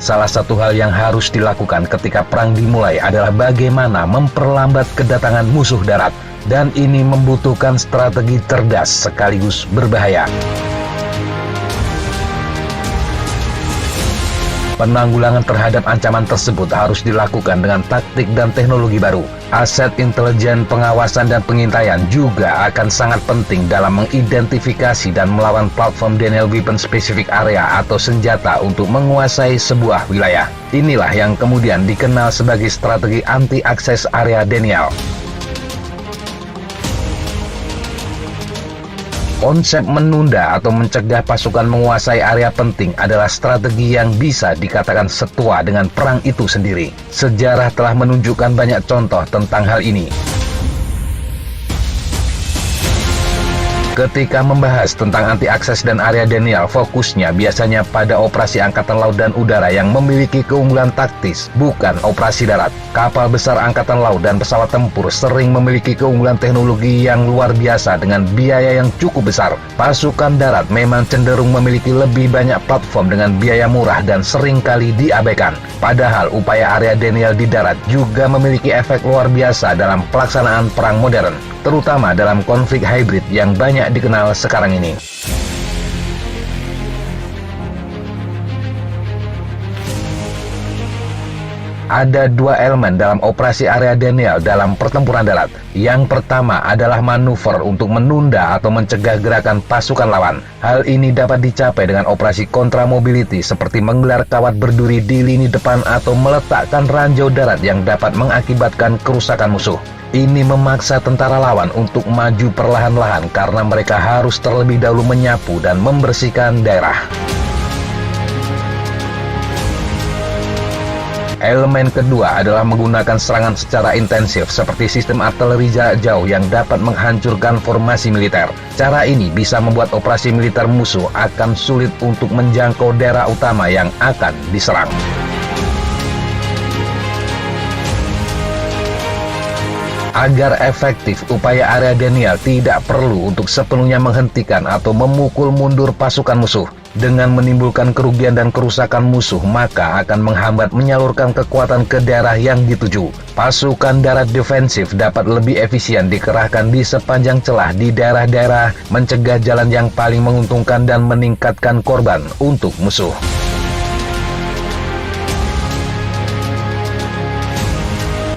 Salah satu hal yang harus dilakukan ketika perang dimulai adalah bagaimana memperlambat kedatangan musuh darat. Dan ini membutuhkan strategi cerdas sekaligus berbahaya. Penanggulangan terhadap ancaman tersebut harus dilakukan dengan taktik dan teknologi baru. Aset intelijen, pengawasan, dan pengintaian juga akan sangat penting dalam mengidentifikasi dan melawan platform Denial Weapon Specific Area atau senjata untuk menguasai sebuah wilayah. Inilah yang kemudian dikenal sebagai strategi anti-akses area Denial. Konsep menunda atau mencegah pasukan menguasai area penting adalah strategi yang bisa dikatakan setua dengan perang itu sendiri. Sejarah telah menunjukkan banyak contoh tentang hal ini. Ketika membahas tentang anti-akses dan area Denial, fokusnya biasanya pada operasi angkatan laut dan udara yang memiliki keunggulan taktis, bukan operasi darat. Kapal besar angkatan laut dan pesawat tempur sering memiliki keunggulan teknologi yang luar biasa dengan biaya yang cukup besar. Pasukan darat memang cenderung memiliki lebih banyak platform dengan biaya murah dan seringkali diabaikan. Padahal upaya area Denial di darat juga memiliki efek luar biasa dalam pelaksanaan perang modern, terutama dalam konflik hybrid yang banyak dikenal sekarang ini. Ada dua elemen dalam operasi area Denial dalam pertempuran darat. Yang pertama adalah manuver untuk menunda atau mencegah gerakan pasukan lawan. Hal ini dapat dicapai dengan operasi kontra mobility seperti menggelar kawat berduri di lini depan atau meletakkan ranjau darat yang dapat mengakibatkan kerusakan musuh. Ini memaksa tentara lawan untuk maju perlahan-lahan karena mereka harus terlebih dahulu menyapu dan membersihkan daerah. Elemen kedua adalah menggunakan serangan secara intensif seperti sistem artileri jarak jauh yang dapat menghancurkan formasi militer. Cara ini bisa membuat operasi militer musuh akan sulit untuk menjangkau daerah utama yang akan diserang. Agar efektif, upaya area Denial tidak perlu untuk sepenuhnya menghentikan atau memukul mundur pasukan musuh. Dengan menimbulkan kerugian dan kerusakan musuh, maka akan menghambat menyalurkan kekuatan ke daerah yang dituju. Pasukan darat defensif dapat lebih efisien dikerahkan di sepanjang celah di daerah-daerah, mencegah jalan yang paling menguntungkan dan meningkatkan korban untuk musuh.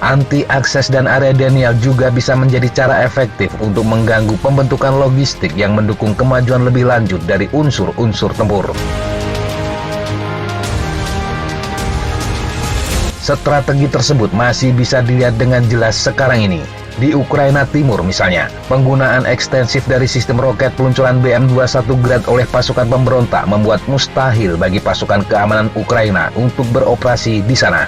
Anti-akses dan area Denial juga bisa menjadi cara efektif untuk mengganggu pembentukan logistik yang mendukung kemajuan lebih lanjut dari unsur-unsur tempur. Strategi tersebut masih bisa dilihat dengan jelas sekarang ini. Di Ukraina Timur misalnya, penggunaan ekstensif dari sistem roket peluncuran BM-21 Grad oleh pasukan pemberontak membuat mustahil bagi pasukan keamanan Ukraina untuk beroperasi di sana.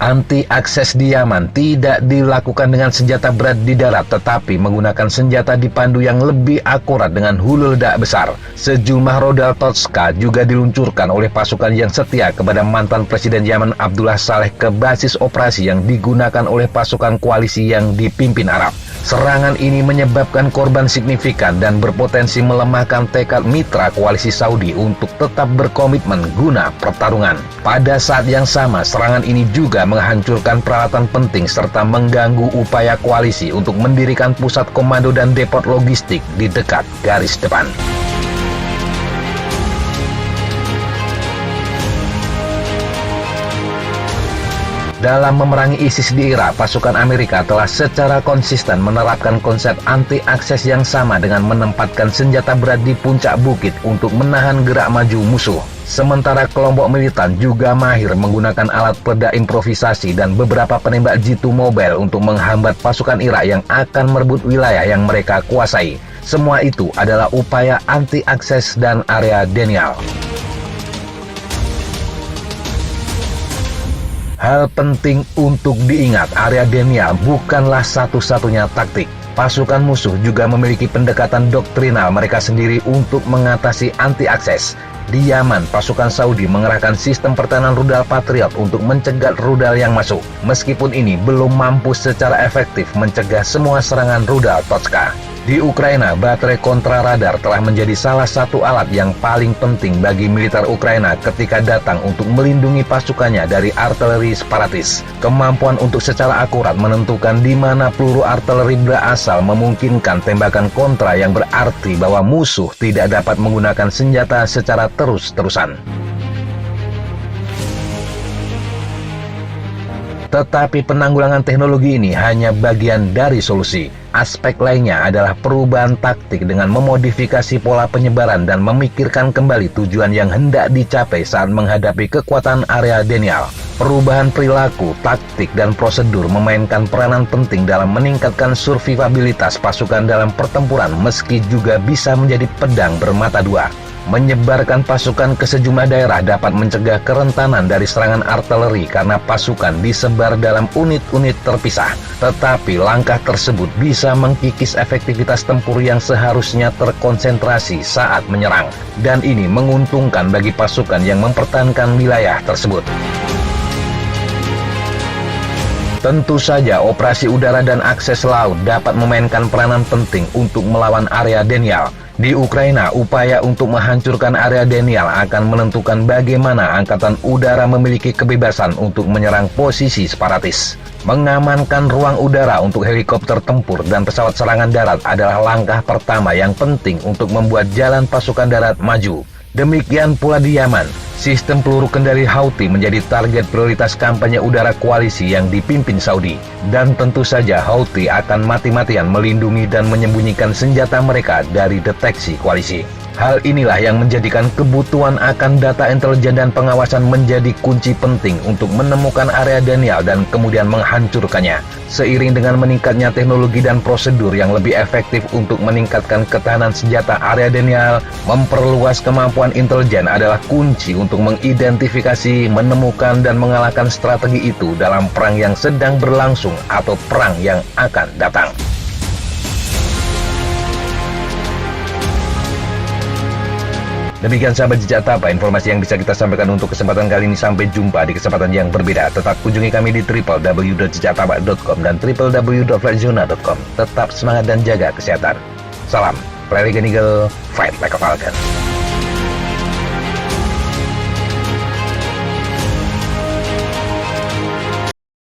Anti-akses di Yaman tidak dilakukan dengan senjata berat di darat, tetapi menggunakan senjata dipandu yang lebih akurat dengan hulu ledak besar. Sejumlah rudal Toska juga diluncurkan oleh pasukan yang setia kepada mantan Presiden Yaman Abdullah Saleh ke basis operasi yang digunakan oleh pasukan koalisi yang dipimpin Arab. Serangan ini menyebabkan korban signifikan dan berpotensi melemahkan tekad mitra koalisi Saudi untuk tetap berkomitmen guna pertarungan. Pada saat yang sama, serangan ini juga menghancurkan peralatan penting serta mengganggu upaya koalisi untuk mendirikan pusat komando dan depot logistik di dekat garis depan. Dalam memerangi ISIS di Irak, pasukan Amerika telah secara konsisten menerapkan konsep anti-akses yang sama dengan menempatkan senjata berat di puncak bukit untuk menahan gerak maju musuh. Sementara kelompok militan juga mahir menggunakan alat peledak improvisasi dan beberapa penembak jitu mobile untuk menghambat pasukan Irak yang akan merebut wilayah yang mereka kuasai. Semua itu adalah upaya anti-akses dan area Denial. Hal penting untuk diingat, area Denial bukanlah satu-satunya taktik. Pasukan musuh juga memiliki pendekatan doktrinal mereka sendiri untuk mengatasi anti-akses. Di Yaman, pasukan Saudi mengerahkan sistem pertahanan rudal Patriot untuk mencegat rudal yang masuk. Meskipun ini belum mampu secara efektif mencegah semua serangan rudal Toska. Di Ukraina, baterai kontra radar telah menjadi salah satu alat yang paling penting bagi militer Ukraina ketika datang untuk melindungi pasukannya dari artileri separatis. Kemampuan untuk secara akurat menentukan di mana peluru artileri berasal memungkinkan tembakan kontra yang berarti bahwa musuh tidak dapat menggunakan senjata secara terus-terusan. Tetapi penanggulangan teknologi ini hanya bagian dari solusi. Aspek lainnya adalah perubahan taktik dengan memodifikasi pola penyebaran dan memikirkan kembali tujuan yang hendak dicapai saat menghadapi kekuatan area Denial. Perubahan perilaku, taktik, dan prosedur memainkan peranan penting dalam meningkatkan survivabilitas pasukan dalam pertempuran meski juga bisa menjadi pedang bermata dua. Menyebarkan pasukan ke sejumlah daerah dapat mencegah kerentanan dari serangan artileri karena pasukan disebar dalam unit-unit terpisah. Tetapi langkah tersebut bisa mengkikis efektivitas tempur yang seharusnya terkonsentrasi saat menyerang. Dan ini menguntungkan bagi pasukan yang mempertahankan wilayah tersebut. Tentu saja operasi udara dan akses laut dapat memainkan peranan penting untuk melawan area Denial. Di Ukraina, upaya untuk menghancurkan area Denial akan menentukan bagaimana Angkatan Udara memiliki kebebasan untuk menyerang posisi separatis. Mengamankan ruang udara untuk helikopter tempur dan pesawat serangan darat adalah langkah pertama yang penting untuk membuat jalan pasukan darat maju. Demikian pula di Yaman, sistem peluru kendali Houthi menjadi target prioritas kampanye udara koalisi yang dipimpin Saudi. Dan tentu saja Houthi akan mati-matian melindungi dan menyembunyikan senjata mereka dari deteksi koalisi. Hal inilah yang menjadikan kebutuhan akan data intelijen dan pengawasan menjadi kunci penting untuk menemukan area Denial dan kemudian menghancurkannya. Seiring dengan meningkatnya teknologi dan prosedur yang lebih efektif untuk meningkatkan ketahanan senjata area Denial, memperluas kemampuan intelijen adalah kunci untuk mengidentifikasi, menemukan, dan mengalahkan strategi itu dalam perang yang sedang berlangsung atau perang yang akan datang. Demikian sahabat Jejak Tapa, informasi yang bisa kita sampaikan untuk kesempatan kali ini. Sampai jumpa di kesempatan yang berbeda. Tetap kunjungi kami di www.jejaktapa.com dan www.flightzona.com. Tetap semangat dan jaga kesehatan. Salam, Fly Like an Eagle, Fight Like a Falcon.